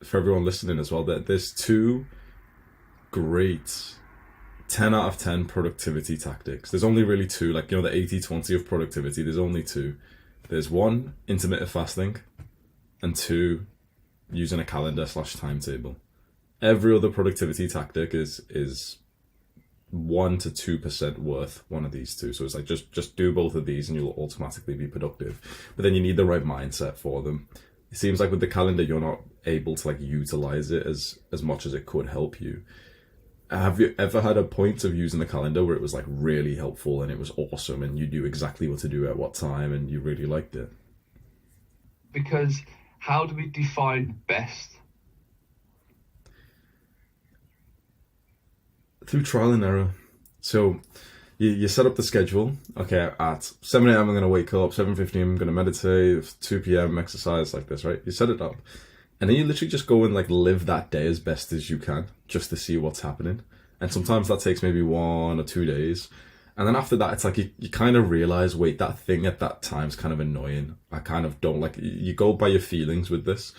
for everyone listening as well, that there's two great 10 out of 10 productivity tactics. There's only really two, like, you know, the 80-20 of productivity. There's only two. There's one, intermittent fasting, and two, using a calendar / timetable. Every other productivity tactic is 1 to 2% worth one of these two. So it's like, just do both of these and you'll automatically be productive. But then you need the right mindset for them. It seems like with the calendar, you're not able to like utilize it as much as it could help you. Have you ever had a point of using the calendar where it was like really helpful and it was awesome and you knew exactly what to do at what time and you really liked it? Because how do we define best? Through trial and error. So you set up the schedule. Okay, at 7 a.m. I'm going to wake up, 7:15 I'm going to meditate, 2 p.m. exercise, like this, right? You set it up. And then you literally just go and like live that day as best as you can just to see what's happening. And sometimes that takes maybe 1 or 2 days. And then after that, it's like you kind of realize, wait, that thing at that time's kind of annoying. I kind of don't like, you go by your feelings with this.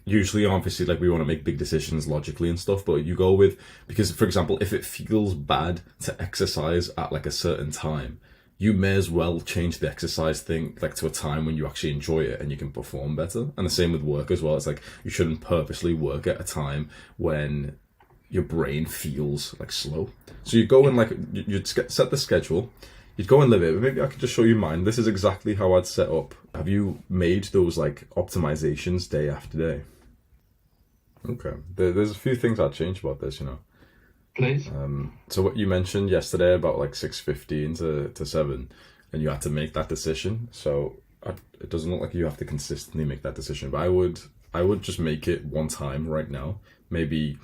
Usually, obviously, like we want to make big decisions logically and stuff, but you go with, because for example, if it feels bad to exercise at like a certain time, you may as well change the exercise thing like to a time when you actually enjoy it and you can perform better. And the same with work as well. It's like you shouldn't purposely work at a time when your brain feels like slow. So you go and like you'd set the schedule, you'd go and live it. Maybe I could just show you mine. This is exactly how I'd set up. Have you made those like optimizations day after day? Okay, there's a few things I'd change about this, you know. Please. So what you mentioned yesterday about like 6:15 to 7, and you had to make that decision. So it doesn't look like you have to consistently make that decision, but I would just make it one time right now. Maybe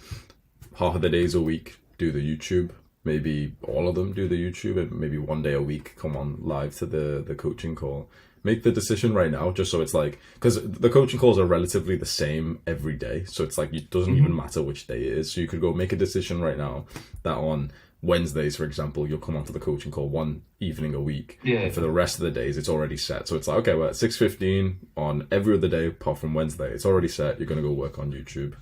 half of the days a week do the YouTube. Maybe all of them do the YouTube, and maybe 1 day a week come on live to the coaching call. Make the decision right now, just so it's like, because the coaching calls are relatively the same every day, so it's like it doesn't even matter which day it is. So you could go make a decision right now that on Wednesdays, for example, you'll come onto the coaching call one evening a week. Yeah. And for the rest of the days, it's already set. So it's like, okay, well, at 6:15 on every other day apart from Wednesday, it's already set. You're going to go work on YouTube.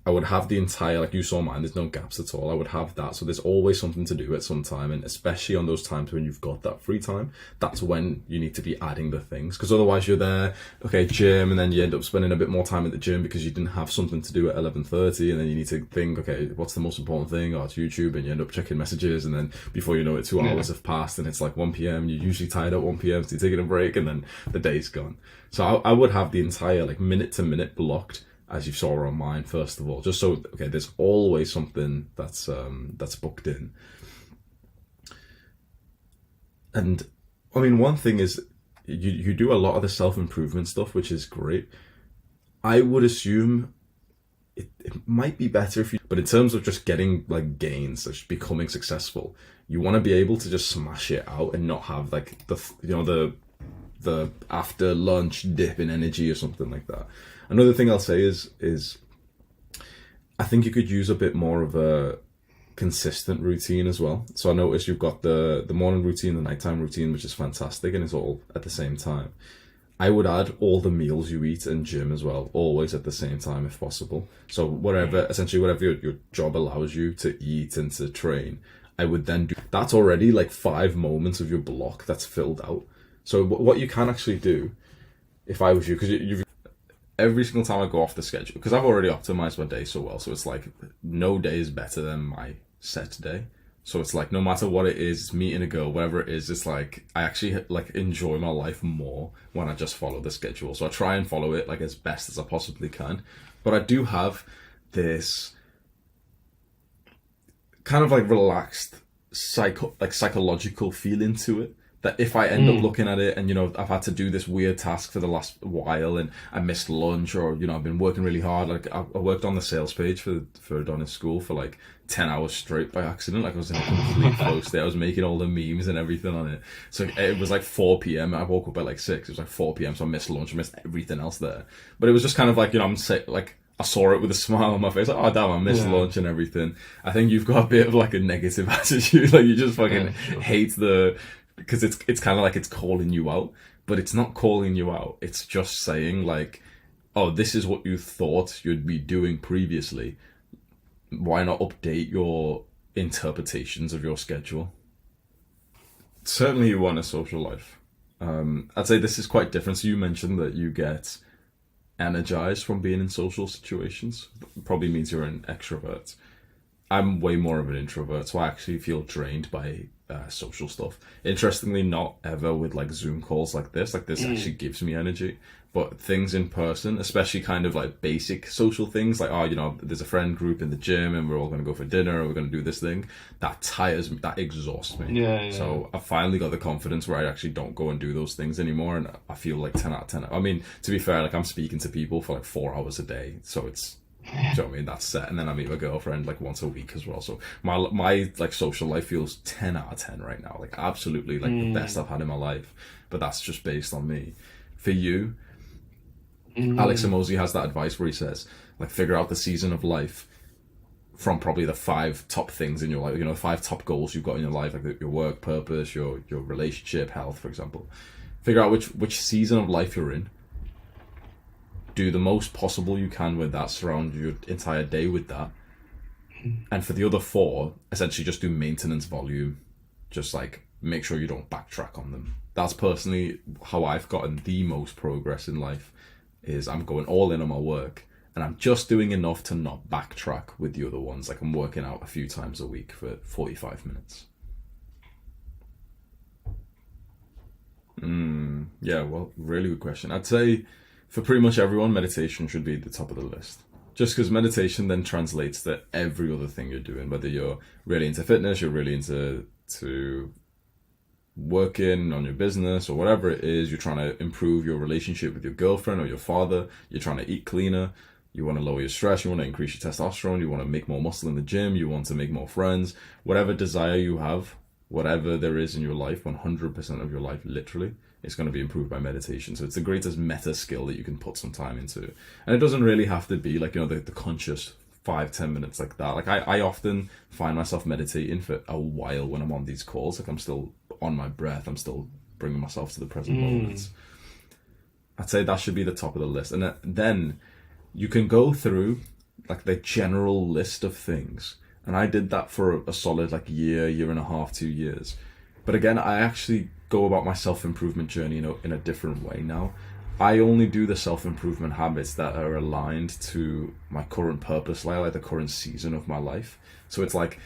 I would have the entire, like you saw mine, there's no gaps at all. I would have that. So there's always something to do at some time. And especially on those times when you've got that free time, that's when you need to be adding the things. Because otherwise you're there, okay, gym, and then you end up spending a bit more time at the gym because you didn't have something to do at 11:30. And then you need to think, okay, what's the most important thing? Oh, it's YouTube. And you end up checking messages. And then before you know it, 2 hours have passed and it's like 1 p.m. You're usually tired at 1 p.m. So you're taking a break and then the day's gone. So I would have the entire like minute to minute blocked, as you saw on mine, first of all, just so, okay, there's always something that's booked in. And I mean, one thing is you do a lot of the self-improvement stuff, which is great. I would assume it might be better if you, but in terms of just getting like gains, just becoming successful, you want to be able to just smash it out and not have like the after lunch dip in energy or something like that. Another thing I'll say is I think you could use a bit more of a consistent routine as well. So I noticed you've got the morning routine, the nighttime routine, which is fantastic, and it's all at the same time. I would add all the meals you eat and gym as well, always at the same time if possible. So essentially whatever your job allows you to eat and to train, I would then do. That's already like 5 moments of your block that's filled out. So what you can actually do, if I was you, because you've every single time I go off the schedule, because I've already optimized my day so well, so it's like no day is better than my set day. So it's like no matter what it is, meeting a girl, whatever it is, it's like I actually like enjoy my life more when I just follow the schedule. So I try and follow it like as best as I possibly can. But I do have this kind of like relaxed psychological feeling to it, that if I end up looking at it and, you know, I've had to do this weird task for the last while and I missed lunch, or, you know, I've been working really hard. Like I worked on the sales page for Adonis School for like 10 hours straight by accident. Like I was in a complete flow state. I was making all the memes and everything on it. So it was like 4 p.m. I woke up at like 6. It was like 4 p.m. So I missed lunch. I missed everything else there. But it was just kind of like, you know, I saw it with a smile on my face. Like, oh damn, I missed lunch and everything. I think you've got a bit of like a negative attitude. Like you just fucking hate because it's kind of like it's calling you out, but it's not calling you out. It's just saying like, oh, this is what you thought you'd be doing previously. Why not update your interpretations of your schedule? Certainly you want a social life. I'd say this is quite different. So you mentioned that you get energized from being in social situations. Probably means you're an extrovert. I'm way more of an introvert, so I actually feel drained by social stuff. Interestingly, not ever with like Zoom calls like this. Like this actually gives me energy. But things in person, especially kind of like basic social things, like, oh, you know, there's a friend group in the gym and we're all going to go for dinner or we're going to do this thing, that tires me, that exhausts me. Yeah. So I finally got the confidence where I actually don't go and do those things anymore, and I feel like 10 out of 10. I mean, to be fair, like I'm speaking to people for like 4 hours a day, so it's, do you know what I mean? That's set. And then I meet my girlfriend like once a week as well. So my like social life feels 10 out of 10 right now. Like absolutely like the best I've had in my life. But that's just based on me. For you, Alex Hormozi has that advice where he says, like, figure out the season of life from probably the 5 top things in your life, you know, 5 top goals you've got in your life, like your work, purpose, your relationship, health, for example. Figure out which season of life you're in. Do the most possible you can with that, surround your entire day with that. And for the other 4, essentially just do maintenance volume. Just like make sure you don't backtrack on them. That's personally how I've gotten the most progress in life, is I'm going all in on my work and I'm just doing enough to not backtrack with the other ones. Like I'm working out a few times a week for 45 minutes. Yeah, well, really good question. I'd say for pretty much everyone, meditation should be at the top of the list. Just because meditation then translates to every other thing you're doing, whether you're really into fitness, you're really into working on your business or whatever it is, you're trying to improve your relationship with your girlfriend or your father, you're trying to eat cleaner, you want to lower your stress, you want to increase your testosterone, you want to make more muscle in the gym, you want to make more friends, whatever desire you have, whatever there is in your life, 100% of your life, literally, is going to be improved by meditation. So it's the greatest meta skill that you can put some time into. And it doesn't really have to be like, you know, the conscious 5-10 minutes like that. Like I often find myself meditating for a while when I'm on these calls. Like I'm still on my breath, I'm still bringing myself to the present moment. I'd say that should be the top of the list. And then you can go through like the general list of things. And I did that for a solid like year and a half, 2 years. But again, I actually go about my self-improvement journey, you know, in a different way now. I only do the self-improvement habits that are aligned to my current purpose, like the current season of my life. So it's like,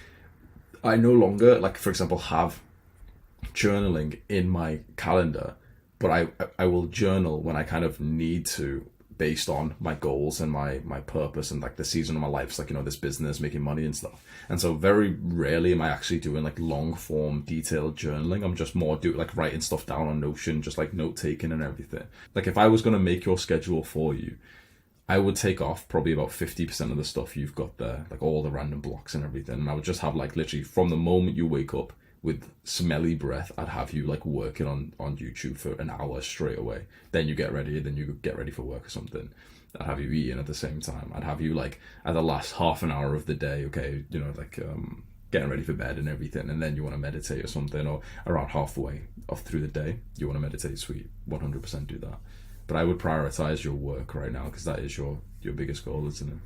I no longer, like, for example, have journaling in my calendar, but I will journal when I kind of need to, based on my goals and my purpose and like the season of my life. It's like, you know, this business, making money and stuff. And so very rarely am I actually doing like long form detailed journaling. I'm just more like writing stuff down on Notion, just like note taking and everything. Like if I was going to make your schedule for you, I would take off probably about 50% of the stuff you've got there, like all the random blocks and everything. And I would just have like literally from the moment you wake up with smelly breath, I'd have you like working on YouTube for an hour straight away. Then you get ready, then you get ready for work or something. I'd have you eating at the same time. I'd have you like at the last half an hour of the day, okay, you know, like getting ready for bed and everything. And then you want to meditate or something, or around halfway off through the day, you want to meditate, sweet, 100% do that. But I would prioritize your work right now because that is your biggest goal, isn't it?